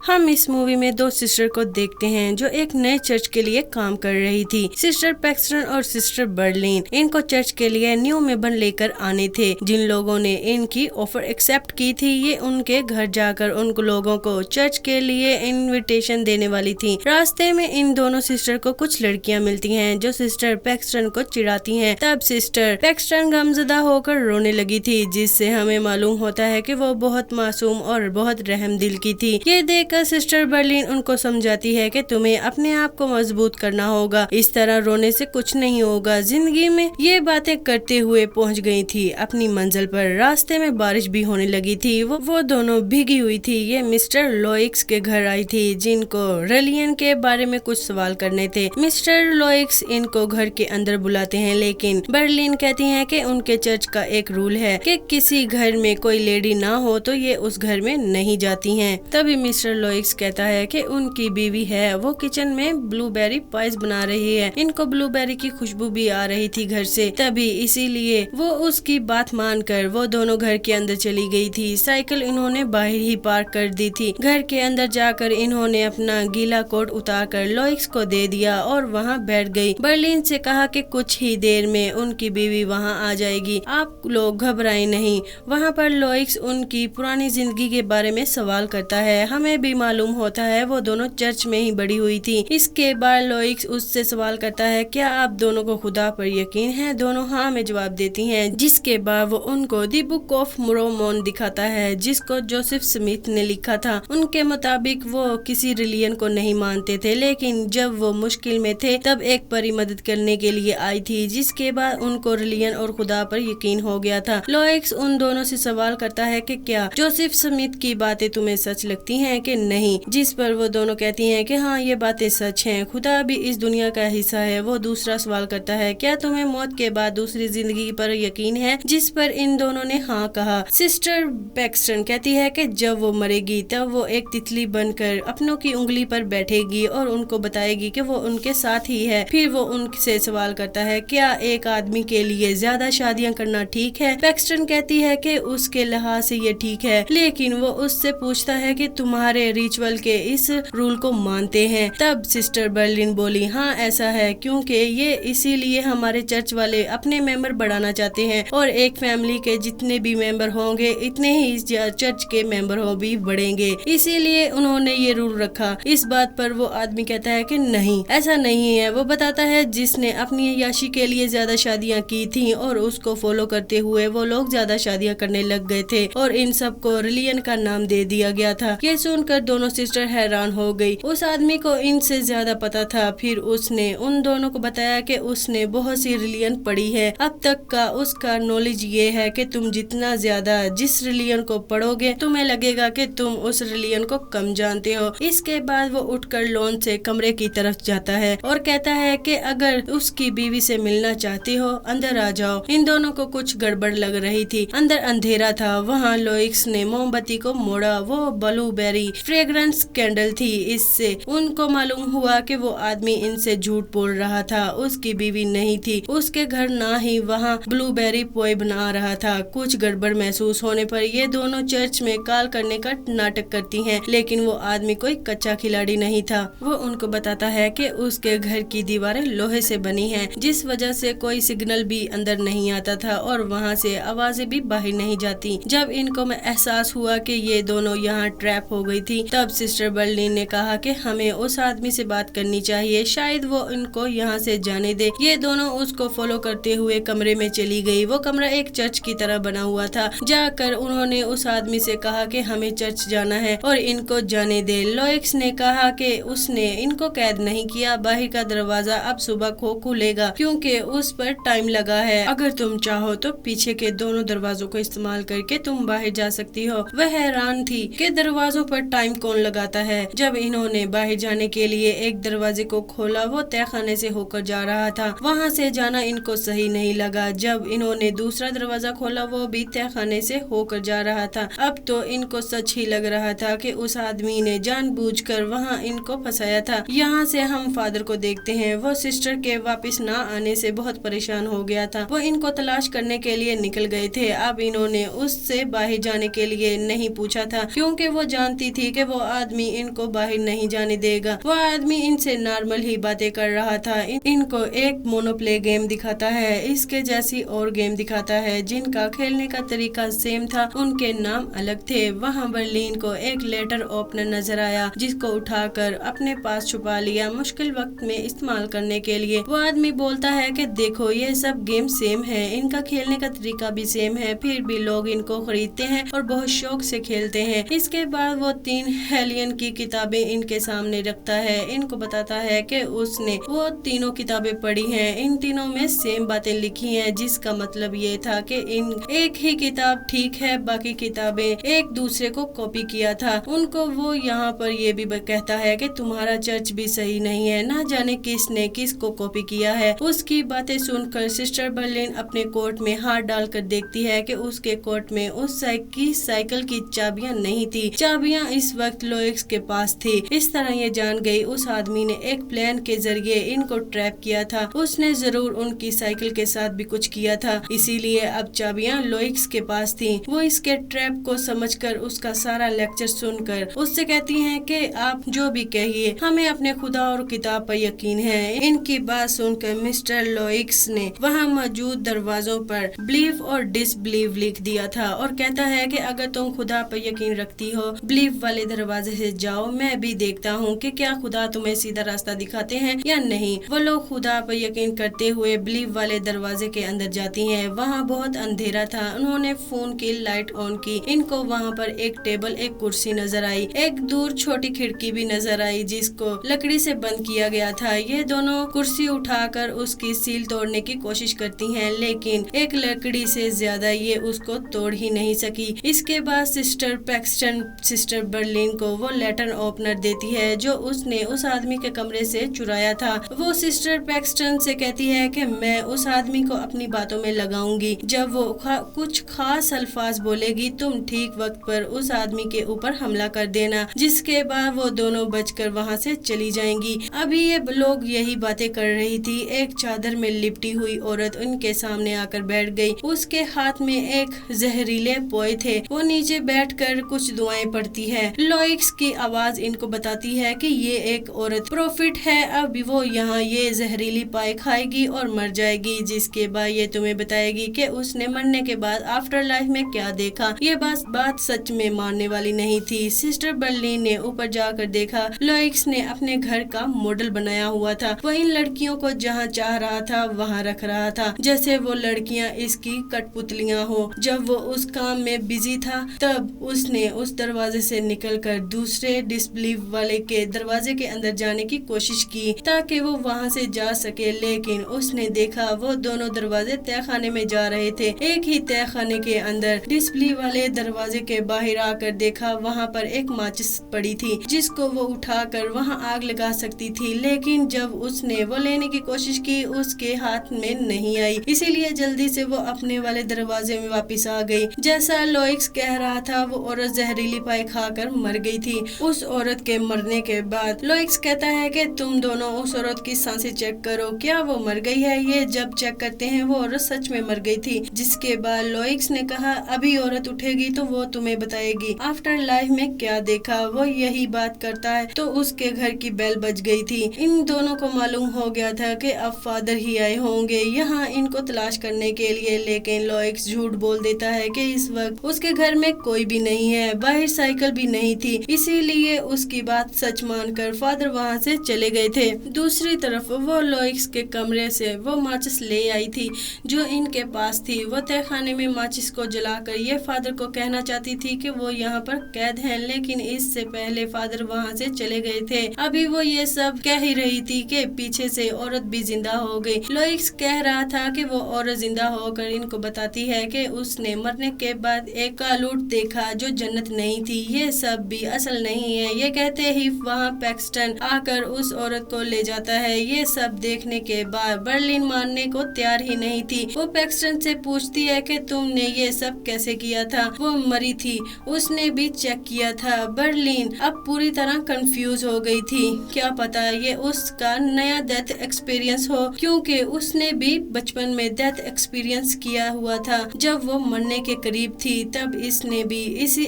हम इस मूवी में दो सिस्टर को देखते हैं जो एक नए चर्च के लिए काम कर रही थी। सिस्टर पैक्सटन और सिस्टर बर्लिन इनको चर्च के लिए न्यू मेंबर लेकर आने थे। जिन लोगों ने इनकी ऑफर एक्सेप्ट की थी ये उनके घर जाकर उन लोगों को चर्च के लिए इनविटेशन देने वाली थी। रास्ते में इन दोनों सिस्टर को कुछ लड़कियां मिलती हैं जो सिस्टर पैक्सटन को चिढ़ाती हैं। तब सिस्टर पैक्सटन गमज़दा होकर रोने लगी थी, जिससे हमें मालूम होता है कि वो बहुत मासूम और बहुत रहम दिल की थी। ये देख सिस्टर बर्लिन उनको समझाती है कि तुम्हें अपने आप को मजबूत करना होगा, इस तरह रोने से कुछ नहीं होगा जिंदगी में। ये बातें करते हुए पहुंच गई थी अपनी मंजिल पर। रास्ते में बारिश भी होने लगी थी। वो दोनों भीगी हुई थी। ये मिस्टर लोइक्स के घर आई थी जिनको रिलियन के बारे में कुछ सवाल करने थे। मिस्टर लोइक्स इनको घर के अंदर बुलाते हैं, लेकिन बर्लिन कहती है कि उनके चर्च का एक रूल है कि किसी घर में कोई लेडी ना हो तो ये उस घर में नहीं जाती हैं। तभी मिस्टर लोइक्स कहता है कि उनकी बीवी है, वो किचन में ब्लूबेरी पाइस बना रही है। इनको ब्लूबेरी की खुशबू भी आ रही थी घर से, तभी इसीलिए वो उसकी बात मानकर वो दोनों घर के अंदर चली गई थी। साइकिल इन्होंने बाहर ही पार्क कर दी थी। घर के अंदर जाकर इन्होंने अपना गीला कोट उतारकर लोइक्स को दे दिया और वहाँ बैठ गई। बर्लिन से कहा कि कुछ ही देर में उनकी बीवी वहाँ आ जाएगी, आप लोग घबराएं नहीं। वहाँ पर लोइक्स उनकी पुरानी जिंदगी के बारे में सवाल करता है। हमें भी मालूम होता है वो दोनों चर्च में ही बड़ी हुई थी। इसके बाद लोइक्स उससे सवाल करता है क्या आप दोनों को खुदा पर यकीन है? दोनों हाँ में जवाब देती हैं। जिसके बाद वो उनको दी बुक ऑफ मोर्मन दिखाता है जिसको जोसेफ स्मिथ ने लिखा था। उनके मुताबिक वो किसी रिलीजन को नहीं मानते थे, लेकिन जब वो मुश्किल में थे तब एक परी मदद करने के लिए आई थी, जिसके बाद उनको रिलीजन और खुदा पर यकीन हो गया था। लोइक्स उन दोनों से सवाल करता है कि क्या जोसेफ स्मिथ की बातें तुम्हें सच लगती हैं कि नहीं, जिस पर वो दोनों कहती हैं कि हाँ ये बातें सच हैं, खुदा भी इस दुनिया का हिस्सा है। वो दूसरा सवाल करता है क्या तुम्हें मौत के बाद दूसरी जिंदगी पर यकीन है, जिस पर इन दोनों ने हाँ कहा। सिस्टर पैक्सटन कहती है कि जब वो मरेगी तब वो एक तितली बनकर अपनों की उंगली पर बैठेगी और उनको बताएगी कि वो उनके साथ ही है। फिर वो उनसे सवाल करता है क्या एक आदमी के लिए ज्यादा शादियां करना ठीक है? पैक्सटन कहती है कि उसके लिहाज से ये ठीक है, लेकिन वो उससे पूछता है कि तुम्हारे रिचुअल के इस रूल को मानते हैं? तब सिस्टर बर्लिन बोली हाँ ऐसा है, क्योंकि ये इसीलिए हमारे चर्च वाले अपने मेंबर बढ़ाना चाहते हैं और एक फैमिली के जितने भी मेंबर होंगे इतने ही इस चर्च के मेंबर हो भी बढ़ेंगे, इसीलिए उन्होंने ये रूल रखा। इस बात पर वो आदमी कहता है कि नहीं ऐसा नहीं है। वो बताता है जिसने अपनी अय्याशी के लिए ज्यादा शादियां की थी और उसको फॉलो करते हुए वो लोग ज्यादा शादियां करने लग गए थे और इन सबको रिलीजन का नाम दे दिया गया था। ये सुनकर दोनों सिस्टर हैरान हो गई। उस आदमी को इनसे ज्यादा पता था। फिर उसने उन दोनों को बताया कि उसने बहुत सी रिलीजन पढ़ी है। अब तक का उसका नॉलेज ये है कि तुम जितना ज्यादा जिस रिलीजन को पढ़ोगे तुम्हें लगेगा कि तुम उस रिलीजन को कम जानते हो। इसके बाद वो उठकर लॉन से कमरे की तरफ जाता है और कहता है कि अगर उसकी बीवी से मिलना चाहती हो अंदर आ जाओ। इन दोनों को कुछ गड़बड़ लग रही थी। अंदर अंधेरा था। वहाँ लोइक्स ने मोमबत्ती को मोड़ा। वो ब्लूबेरी फ्रेग्रेंस कैंडल थी। इससे उनको मालूम हुआ कि वो आदमी इनसे झूठ बोल रहा था। उसकी बीवी नहीं थी उसके घर, ना ही वहाँ ब्लूबेरी पोए बना रहा था। कुछ गड़बड़ महसूस होने पर ये दोनों चर्च में कॉल करने का नाटक करती हैं, लेकिन वो आदमी कोई कच्चा खिलाड़ी नहीं था। वो उनको बताता है कि उसके घर की दीवारें लोहे से बनी हैं, जिस वजह से कोई सिग्नल भी अंदर नहीं आता था और वहाँ से आवाजें भी बाहर नहीं जाती। जब इनको में एहसास हुआ कि ये दोनों यहाँ ट्रैप हो गई थी, तब सिस्टर बर्लिन ने कहा कि हमें उस आदमी से बात करनी चाहिए, शायद वो इनको यहाँ से जाने दे। ये दोनों उसको फॉलो करते हुए कमरे में चली गई। वो कमरा एक चर्च की तरह बना हुआ था। जाकर उन्होंने उस आदमी से कहा कि हमें चर्च जाना है और इनको जाने दे। लोइक्स ने कहा कि उसने इनको कैद नहीं किया। बाहर का दरवाजा अब सुबह को खुलेगा क्योंकि उस पर टाइम लगा है। अगर तुम चाहो तो पीछे के दोनों दरवाजों को इस्तेमाल करके तुम बाहर जा सकती हो। वह हैरान थी कि दरवाजों पर टाइम कौन लगाता है। जब इन्होंने बाहर जाने के लिए एक दरवाजे को खोला, वो तहखाने से होकर जा रहा था। वहाँ से जाना इनको सही नहीं लगा। जब इन्होंने दूसरा दरवाजा खोला, वो भी तहखाने से होकर जा रहा था। अब तो इनको सच ही लग रहा था कि उस आदमी ने जानबूझकर वहाँ इनको फंसाया था। यहाँ से हम फादर को देखते हैं। वो सिस्टर के वापस ना आने से बहुत परेशान हो गया था। वो इनको तलाश करने के लिए निकल गए थे। अब इन्होंने उससे बाहर जाने के लिए नहीं पूछा था क्योंकि वो जानती थी कि वो आदमी इनको बाहर नहीं जाने देगा। वो आदमी इनसे नॉर्मल ही बातें कर रहा था। इनको एक मोनोप्ले गेम दिखाता है, इसके जैसी और गेम दिखाता है जिनका खेलने का तरीका सेम था, उनके नाम अलग थे। वहाँ बर्लिन को एक लेटर ओपनर नजर आया जिसको उठाकर अपने पास छुपा लिया मुश्किल वक्त में इस्तेमाल करने के लिए। वो आदमी बोलता है कि देखो ये सब गेम सेम है, इनका खेलने का तरीका भी सेम है, फिर भी लोग इनको खरीदते हैं और बहुत शौक से खेलते हैं। इसके बाद वो 3 हेलियन की किताबें इनके सामने रखता है। इनको बताता है कि उसने वो तीनों किताबें पढ़ी हैं, इन तीनों में सेम बातें लिखी हैं, जिसका मतलब ये था कि इन एक ही किताब ठीक है, बाकी किताबें एक दूसरे को कॉपी किया था। उनको वो यहाँ पर ये भी कहता है कि तुम्हारा चर्च भी सही नहीं है, ना जाने किसने किसको कॉपी किया है। उसकी बातें सुनकर सिस्टर बर्लिन अपने कोट में हाथ डालकर देखती है कि उसके कोट में उस साइकिल की चाबियां नहीं थी। चाबियां इस वक्त लोइक्स के पास थी। इस तरह ये जान गई उस आदमी ने एक प्लान के जरिए इनको ट्रैप किया था। उसने जरूर उनकी साइकिल के साथ भी कुछ किया था, इसीलिए अब चाबियां लोइक्स के पास थी। वो इसके ट्रैप को समझकर उसका सारा लेक्चर सुनकर उससे कहती हैं कि आप जो भी कहिए, हमें अपने खुदा और किताब पर यकीन है। इनकी बात सुनकर मिस्टर लोइक्स ने वहाँ मौजूद दरवाजों पर बिलीव और डिसबिलीव लिख दिया था और कहता है कि अगर तुम खुदा पर यकीन रखती हो, बिलीव वाले दरवाजे से जाओ, मैं भी देखता हूँ कि क्या खुदा तुम्हें सीधा रास्ता दिखाते हैं या नहीं। वो लोग खुदा पर यकीन करते हुए बिलीव वाले दरवाजे के अंदर जाती हैं। वहाँ बहुत अंधेरा था। उन्होंने फोन की लाइट ऑन की। इनको वहाँ पर एक टेबल, एक कुर्सी नजर आई। एक दूर छोटी खिड़की भी नजर आई जिसको लकड़ी से बंद किया गया था। ये दोनों कुर्सी उठाकर उसकी सील तोड़ने की कोशिश करती हैं, लेकिन एक लकड़ी से ज्यादा ये उसको तोड़ ही नहीं सकी। इसके बाद सिस्टर पैक्सटन सिस्टर बर्लिन को वो लेटर ओपनर देती है जो उसने उस आदमी के कमरे से चुराया था। वो सिस्टर पैक्सटन से कहती है कि मैं उस आदमी को अपनी बातों में लगाऊंगी। जब वो कुछ खास अल्फाज बोलेगी, तुम ठीक वक्त पर उस आदमी के ऊपर हमला कर देना। जिसके बाद वो दोनों बचकर वहाँ से चली जाएंगी। अभी ये लोग यही बातें कर रही थी, एक चादर में लिपटी हुई औरत उनके सामने आकर बैठ गई। उसके हाथ में एक जहरीले पोए थे। वो नीचे बैठकर कुछ दुआएं पढ़ती है। लोइक्स की आवाज इनको बताती है कि ये एक औरत प्रोफिट है, अब वो यहाँ ये जहरीली पाए खाएगी और मर जाएगी। जिसके बाद ये तुम्हें बताएगी कि उसने मरने के बाद आफ्टर लाइफ में क्या देखा। ये बात सच में मानने वाली नहीं थी। सिस्टर बर्लिन ने ऊपर जाकर देखा, लोइक्स ने अपने घर का मॉडल बनाया हुआ था। वो इन लड़कियों को जहाँ चाह रहा था वहाँ रख रहा था, जैसे वो लड़कियाँ इसकी कठपुतलियाँ हो। जब वो उस काम में बिजी था तब उसने उस दरवाजे से निकलकर दूसरे डिसबिलीव वाले के दरवाजे के अंदर जाने की कोशिश की ताकि वो वहाँ से जा सके, लेकिन उसने देखा वो दोनों दरवाजे तहखाने में जा रहे थे। एक ही तहखाने के अंदर डिसबिलीव वाले दरवाजे के बाहर आकर देखा वहाँ पर एक माचिस पड़ी थी जिसको वो उठाकर वहाँ आग लगा सकती थी, लेकिन जब उसने वो लेने की कोशिश की उसके हाथ में नहीं आई, इसीलिए जल्दी से वो अपने वाले दरवाजे में वापस आ गई। जैसा लोइक्स कह रहा था, वो औरत जहरीली पाई खाकर मर गई थी। उस औरत के मरने के बाद लोइक्स कहता है कि तुम दोनों उस औरत की सांसें चेक करो, क्या वो मर गई है। ये जब चेक करते हैं वो औरत सच में मर गई थी। जिसके बाद लोइक्स ने कहा अभी औरत उठेगी तो वो तुम्हें बताएगी आफ्टर लाइफ में क्या देखा। वो यही बात करता है तो उसके घर की बेल बज गई थी। इन दोनों को मालूम हो गया था कि अब फादर ही आए होंगे यहाँ इनको तलाश करने के लिए, लेकिन लोइक्स झूठ बोल देता है कि इस वक्त उसके घर में कोई भी नहीं है, बाहर साइकिल भी नहीं थी, इसीलिए उसकी बात सच मानकर फादर वहाँ से चले गए थे। दूसरी तरफ वो लोइक्स के कमरे से वो माचिस ले आई थी जो इनके पास थी। वो तहखाने में माचिस को जलाकर ये फादर को कहना चाहती थी कि वो यहाँ पर कैद हैं, लेकिन इससे पहले फादर वहाँ से चले गए थे। अभी वो ये सब कह ही रही थी कि पीछे से औरत भी जिंदा हो गई। लोइक्स कह रहा था कि वो औरत जिंदा होकर इनको बताती है कि उसने मरने के बाद एक कालूट देखा जो जन्नत नहीं थी। ये सब भी असल नहीं है। ये कहते ही वहाँ पैक्सटन आकर उस औरत को ले जाता है। ये सब देखने के बाद बर्लिन मानने को तैयार ही नहीं थी। वो पैक्सटन से पूछती है कि तुमने ये सब कैसे किया था। वो मरी थी, उसने भी चेक किया था। बर्लिन अब पूरी तरह कंफ्यूज हो गई थी, क्या पता ये उसका नया डेथ एक्सपीरियंस हो, क्योंकि उसने भी बचपन में डेथ एक्सपीरियंस किया हुआ था। जब वो मरने के करीब थी तब इसने भी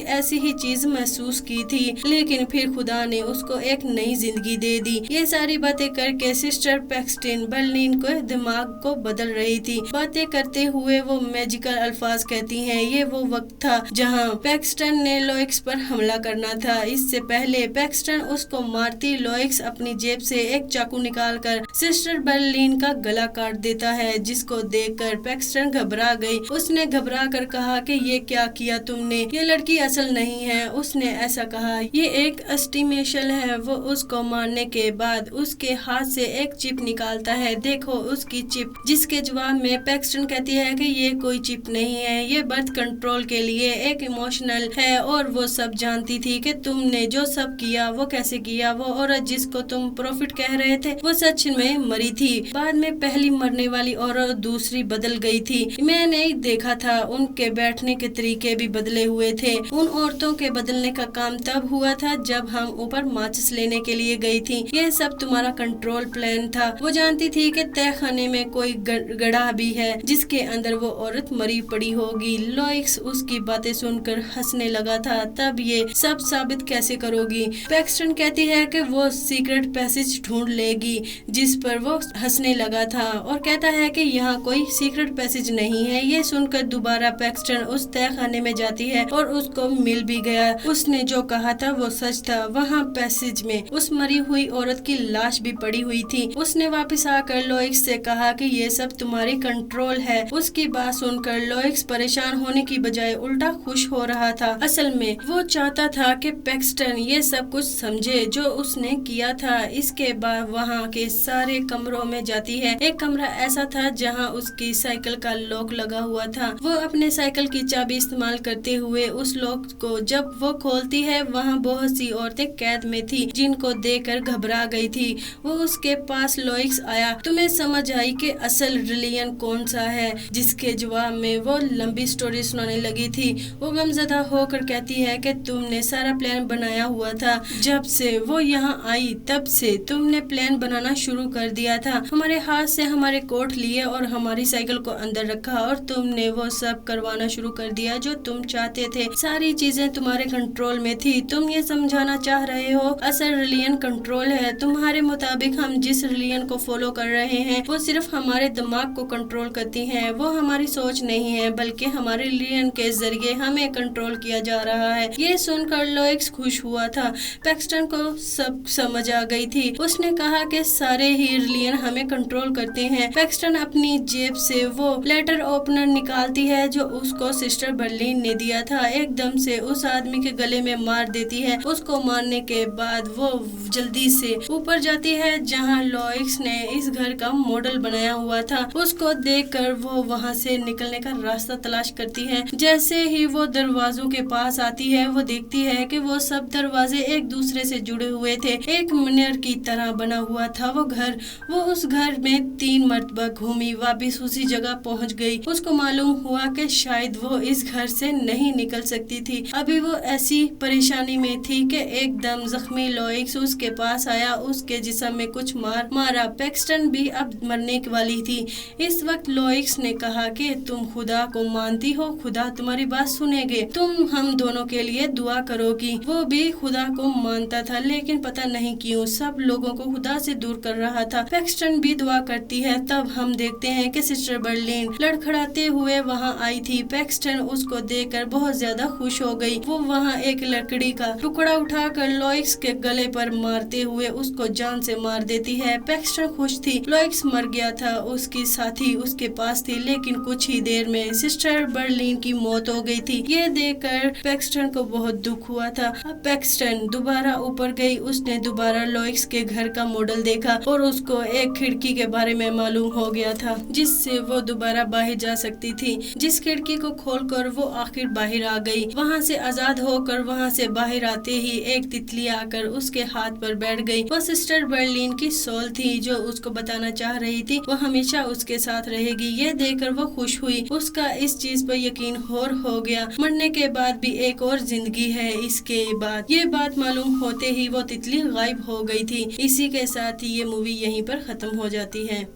ऐसी ही चीज महसूस मायूस की थी, लेकिन फिर खुदा ने उसको एक नई जिंदगी दे दी। ये सारी बातें करके सिस्टर पैक्सटन बर्लिन को दिमाग को बदल रही थी। बातें करते हुए वो मैजिकल अल्फाज कहती हैं, ये वो वक्त था जहाँ पैक्सटन ने लोइक्स पर हमला करना था। इससे पहले पैक्सटन उसको मारती, लोइक्स अपनी जेब से एक चाकू निकालकर सिस्टर बर्लिन का गला काट देता है, जिसको देखकर पैक्सटन घबरा गई। उसने घबरा कर कहा कि ये क्या किया तुमने, ये लड़की असल नहीं है। उसने ऐसा कहा, ये एक एस्टिमेशन है। वो उसको मारने के बाद उसके हाथ से एक चिप निकालता है, देखो उसकी चिप। जिसके जवाब में पैक्सटन कहती है कि ये कोई चिप नहीं है, ये बर्थ कंट्रोल के लिए एक इमोशनल है, और वो सब जानती थी कि तुमने जो सब किया वो कैसे किया। वो औरत जिसको तुम प्रॉफिट कह रहे थे वो सच में मरी थी। बाद में पहली मरने वाली औरत दूसरी बदल गई थी। मैंने देखा था उनके बैठने के तरीके भी बदले हुए थे। उन औरतों के बदलने का काम तब हुआ था जब हम ऊपर माचिस लेने के लिए गई थी। ये सब तुम्हारा कंट्रोल प्लान था। वो जानती थी कि तहखाने में कोई गड़ा भी है जिसके अंदर वो औरत मरी पड़ी होगी। लोइक्स उसकी बातें सुनकर हंसने लगा था। तब ये सब साबित कैसे करोगी? पैक्सटन कहती है कि वो सीक्रेट पैसेज ढूंढ लेगी, जिस पर वो हंसने लगा था और कहता है कि यहाँ कोई सीक्रेट पैसेज नहीं है। ये सुनकर दोबारा पैक्सटन उस तहखाने में जाती है और उसको मिल भी गया। उसने जो कहा था वो सच था। वहाँ पैसेज में उस मरी हुई औरत की लाश भी पड़ी हुई थी। उसने वापस आकर लोइक्स से कहा कि ये सब तुम्हारी कंट्रोल है। उसकी बात सुनकर लोइक्स परेशान होने की बजाय उल्टा खुश हो रहा था। असल में वो चाहता था कि पैक्सटन ये सब कुछ समझे जो उसने किया था। इसके बाद वहाँ के सारे कमरों में जाती है। एक कमरा ऐसा था जहाँ उसकी साइकिल का लॉक लगा हुआ था। वो अपने साइकिल की चाबी इस्तेमाल करते हुए उस लॉक को जब वो खोलती है, वहाँ बहुत सी औरतें कैद में थी, जिनको देखकर घबरा गई थी। वो उसके पास लोइक्स आया, तुम्हें समझ आई कि असल रिलीजन कौन सा है? जिसके जवाब में वो लंबी स्टोरी सुनाने लगी थी। वो गमज़दा होकर कहती है कि तुमने सारा प्लान बनाया हुआ था। जब से वो यहाँ आई तब से तुमने प्लान बनाना शुरू कर दिया था। हमारे हाथ से हमारे कोट लिए और हमारी साइकिल को अंदर रखा और तुमने वो सब करवाना शुरू कर दिया जो तुम चाहते थे। सारी चीजें तुम्हारे कंट्रोल में थी। तुम ये समझाना चाह रहे हो असल रिलीजन कंट्रोल है। तुम्हारे मुताबिक हम जिस रिलीजन को फॉलो कर रहे हैं वो सिर्फ हमारे दिमाग को कंट्रोल करती है। वो हमारी सोच नहीं है, बल्कि हमारे रिलीजन के जरिए हमें कंट्रोल किया जा रहा है। ये सुनकर लोइक्स खुश हुआ था। पैक्सटन को सब समझ आ गई थी। उसने कहा कि सारे ही रिलीजन हमें कंट्रोल करते हैं। पैक्सटन अपनी जेब से वो लेटर ओपनर निकालती है जो उसको सिस्टर बर्लिन ने दिया था। एकदम से उस आदमी के गले में मार देती है। उसको मारने के बाद वो जल्दी से ऊपर जाती है जहाँ लोइक्स ने इस घर का मॉडल बनाया हुआ था। उसको देखकर वो वहाँ से निकलने का रास्ता तलाश करती है। जैसे ही वो दरवाजों के पास आती है, वो देखती है कि वो सब दरवाजे एक दूसरे से जुड़े हुए थे। एक मिरर की तरह बना हुआ था वो घर। वो उस घर में 3 मरतबा घूमी, वापस उसी जगह पहुंच गई। उसको मालूम हुआ कि शायद वो इस घर से नहीं निकल सकती थी। अभी वो ऐसी परेशानी में थी कि एकदम जख्मी लोइक्स उसके पास आया। उसके जिस्म में कुछ मारा। पैक्सटन भी अब मरने वाली थी। इस वक्त लोइक्स ने कहा कि तुम खुदा को मानती हो, खुदा तुम्हारी बात सुनेगे, तुम हम दोनों के लिए दुआ करोगी। वो भी खुदा को मानता था, लेकिन पता नहीं क्यों सब लोगों को खुदा से दूर कर रहा था। पैक्सटन भी दुआ करती है। तब हम देखते हैं कि सिस्टर बर्लिन लड़खड़ाते हुए वहाँ आई थी। पैक्सटन उसको देखकर बहुत ज्यादा खुश हो गई। वो वहाँ एक लकड़ी का टुकड़ा उठाकर लोइक्स के गले पर मारते हुए उसको जान से मार देती है। पैक्सटन खुश थी। लोइक्स मर गया था, उसकी साथी उसके पास थी, लेकिन कुछ ही देर में सिस्टर बर्लिन की मौत हो गई थी। ये देखकर पैक्सटन को बहुत दुख हुआ था। अब पैक्सटन दोबारा ऊपर गई। उसने दोबारा लोइक्स के घर का मॉडल देखा और उसको एक खिड़की के बारे में मालूम हो गया था जिससे वो दोबारा बाहर जा सकती थी। जिस खिड़की को खोलकर वो आखिर बाहर आ गई। वहाँ से आजाद होकर वहाँ से बाहर आते ही एक तितली आकर उसके हाथ पर बैठ गई। वो सिस्टर बर्लिन की सोल थी जो उसको बताना चाह रही थी वो हमेशा उसके साथ रहेगी। ये देखकर वो खुश हुई। उसका इस चीज पर यकीन और हो गया, मरने के बाद भी एक और जिंदगी है। इसके बाद ये बात मालूम होते ही वो तितली गायब हो गई थी। इसी के साथ ही ये मूवी यहीं पर खत्म हो जाती है।